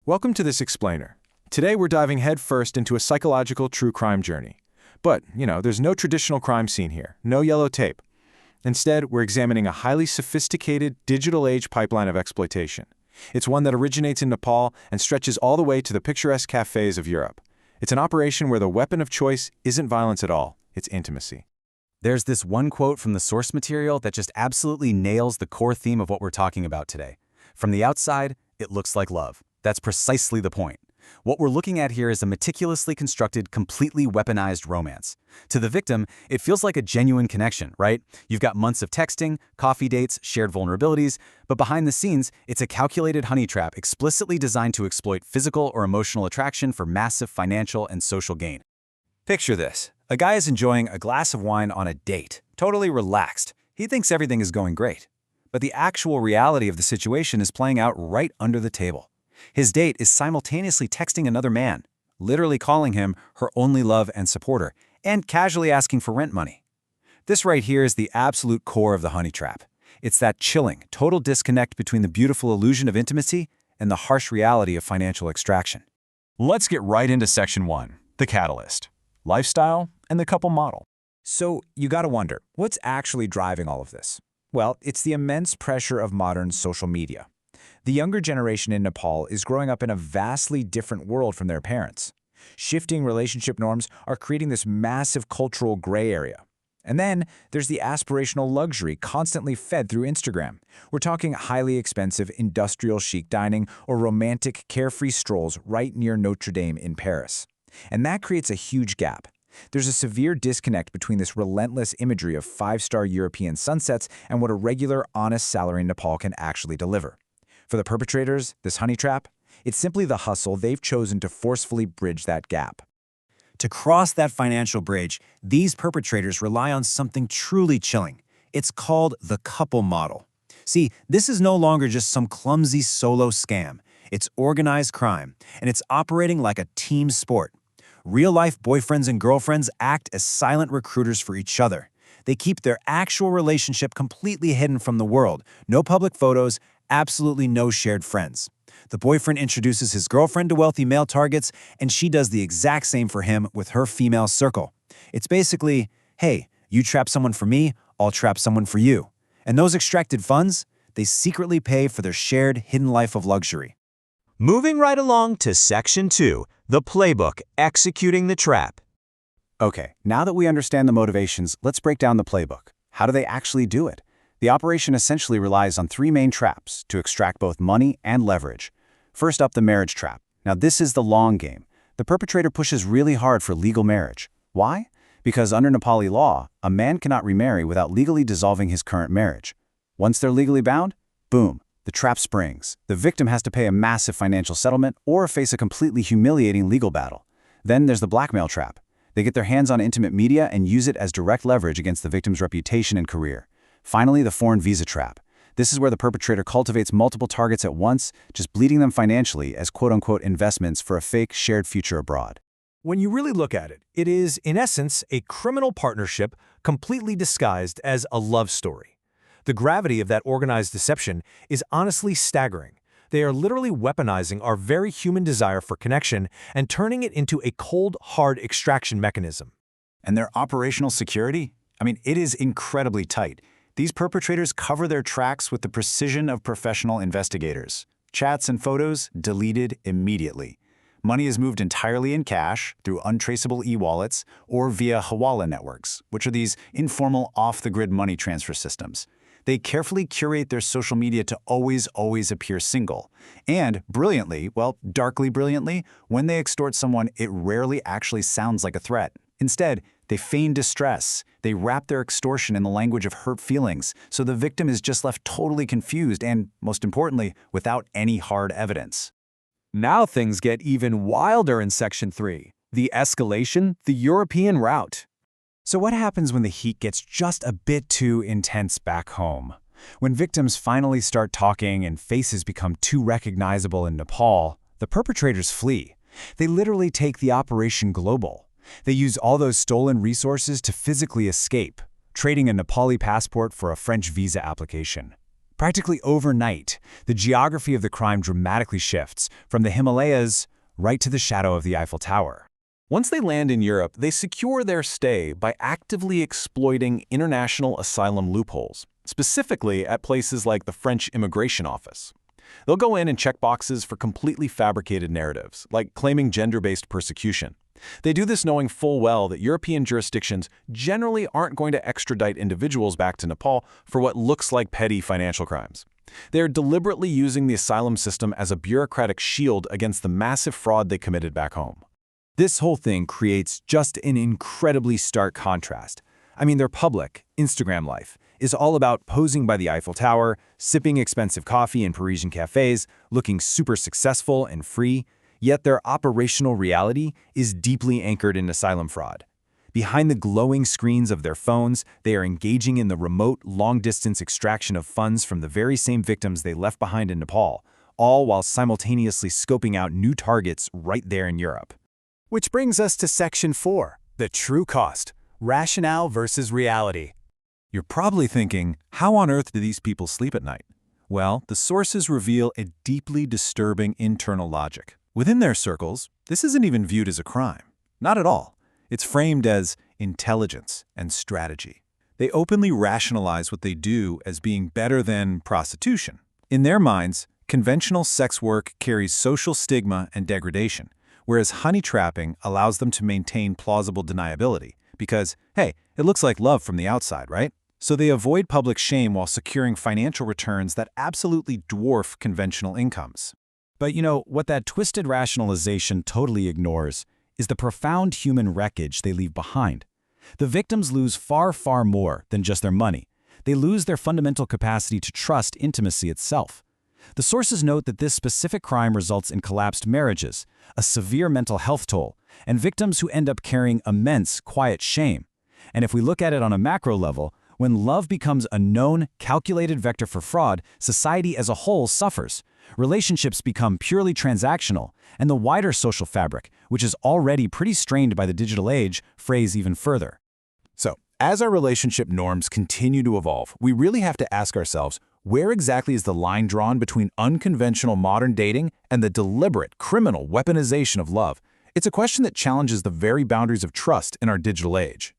Welcome to this explainer. Today we're diving headfirst into a psychological true crime journey. But, there's no traditional crime scene here, no yellow tape. Instead, we're examining a highly sophisticated digital age pipeline of exploitation. It's one that originates in Nepal and stretches all the way to the picturesque cafes of Europe. It's an operation where the weapon of choice isn't violence at all, it's intimacy. There's this one quote from the source material that just absolutely nails the core theme of what we're talking about today. From the outside, it looks like love. That's precisely the point. What we're looking at here is a meticulously constructed, completely weaponized romance. To the victim, it feels like a genuine connection, right? You've got months of texting, coffee dates, shared vulnerabilities, but behind the scenes, it's a calculated honey trap explicitly designed to exploit physical or emotional attraction for massive financial and social gain. Picture this. A guy is enjoying a glass of wine on a date, totally relaxed. He thinks everything is going great. But the actual reality of the situation is playing out right under the table. His date is simultaneously texting another man, literally calling him her only love and supporter, and casually asking for rent money. This right here is the absolute core of the honey trap. It's that chilling, total disconnect between the beautiful illusion of intimacy and the harsh reality of financial extraction. Let's get right into Section 1, the catalyst, lifestyle, and the couple model. So you gotta wonder, what's actually driving all of this? Well, it's the immense pressure of modern social media. The younger generation in Nepal is growing up in a vastly different world from their parents. Shifting relationship norms are creating this massive cultural gray area. And then there's the aspirational luxury constantly fed through Instagram. We're talking highly expensive industrial chic dining or romantic carefree strolls right near Notre Dame in Paris. And that creates a huge gap. There's a severe disconnect between this relentless imagery of five-star European sunsets and what a regular, honest salary in Nepal can actually deliver. For the perpetrators, this honey trap, it's simply the hustle they've chosen to forcefully bridge that gap. To cross that financial bridge, these perpetrators rely on something truly chilling. It's called the couple model. See, this is no longer just some clumsy solo scam. It's organized crime, and it's operating like a team sport. Real-life boyfriends and girlfriends act as silent recruiters for each other. They keep their actual relationship completely hidden from the world. No public photos, absolutely no shared friends. The boyfriend introduces his girlfriend to wealthy male targets, and she does the exact same for him with her female circle. It's basically, hey, you trap someone for me, I'll trap someone for you. And those extracted funds, they secretly pay for their shared hidden life of luxury. Moving right along to Section 2, the playbook, executing the trap. Okay, now that we understand the motivations, let's break down the playbook. How do they actually do it? The operation essentially relies on three main traps to extract both money and leverage. First up, the marriage trap. Now this is the long game. The perpetrator pushes really hard for legal marriage. Why? Because under Nepali law, a man cannot remarry without legally dissolving his current marriage. Once they're legally bound, boom, the trap springs. The victim has to pay a massive financial settlement or face a completely humiliating legal battle. Then there's the blackmail trap. They get their hands on intimate media and use it as direct leverage against the victim's reputation and career. Finally, the foreign visa trap. This is where the perpetrator cultivates multiple targets at once, just bleeding them financially as quote-unquote investments for a fake shared future abroad. When you really look at it, it is, in essence, a criminal partnership completely disguised as a love story. The gravity of that organized deception is honestly staggering. They are literally weaponizing our very human desire for connection and turning it into a cold, hard extraction mechanism. And their operational security? It is incredibly tight. These perpetrators cover their tracks with the precision of professional investigators. Chats and photos deleted immediately. Money is moved entirely in cash through untraceable e-wallets or via hawala networks, which are these informal off-the-grid money transfer systems. They carefully curate their social media to always appear single. And brilliantly, darkly brilliantly, when they extort someone, it rarely actually sounds like a threat. Instead, they feign distress. They wrap their extortion in the language of hurt feelings, so the victim is just left totally confused and, most importantly, without any hard evidence. Now things get even wilder in Section 3, the escalation, the European route. So what happens when the heat gets just a bit too intense back home? When victims finally start talking and faces become too recognizable in Nepal, the perpetrators flee. They literally take the operation global. They use all those stolen resources to physically escape, trading a Nepali passport for a French visa application. Practically overnight, the geography of the crime dramatically shifts from the Himalayas right to the shadow of the Eiffel Tower. Once they land in Europe, they secure their stay by actively exploiting international asylum loopholes, specifically at places like the French Immigration Office. They'll go in and check boxes for completely fabricated narratives, like claiming gender-based persecution. They do this knowing full well that European jurisdictions generally aren't going to extradite individuals back to Nepal for what looks like petty financial crimes. They're deliberately using the asylum system as a bureaucratic shield against the massive fraud they committed back home. This whole thing creates just an incredibly stark contrast. I mean, their public, Instagram life, is all about posing by the Eiffel Tower, sipping expensive coffee in Parisian cafes, looking super successful and free, yet their operational reality is deeply anchored in asylum fraud. Behind the glowing screens of their phones, they are engaging in the remote, long-distance extraction of funds from the very same victims they left behind in Nepal, all while simultaneously scoping out new targets right there in Europe. Which brings us to Section 4, the true cost, rationale versus reality. You're probably thinking, how on earth do these people sleep at night? Well, the sources reveal a deeply disturbing internal logic. Within their circles, this isn't even viewed as a crime. Not at all. It's framed as intelligence and strategy. They openly rationalize what they do as being better than prostitution. In their minds, conventional sex work carries social stigma and degradation, whereas honey trapping allows them to maintain plausible deniability because, hey, it looks like love from the outside, right? So they avoid public shame while securing financial returns that absolutely dwarf conventional incomes. But you know, what that twisted rationalization totally ignores is the profound human wreckage they leave behind. The victims lose far, far more than just their money. They lose their fundamental capacity to trust intimacy itself. The sources note that this specific crime results in collapsed marriages, a severe mental health toll, and victims who end up carrying immense, quiet shame. And if we look at it on a macro level, when love becomes a known, calculated vector for fraud, society as a whole suffers. Relationships become purely transactional, and the wider social fabric, which is already pretty strained by the digital age, frays even further. So, as our relationship norms continue to evolve, we really have to ask ourselves, where exactly is the line drawn between unconventional modern dating and the deliberate, criminal weaponization of love? It's a question that challenges the very boundaries of trust in our digital age.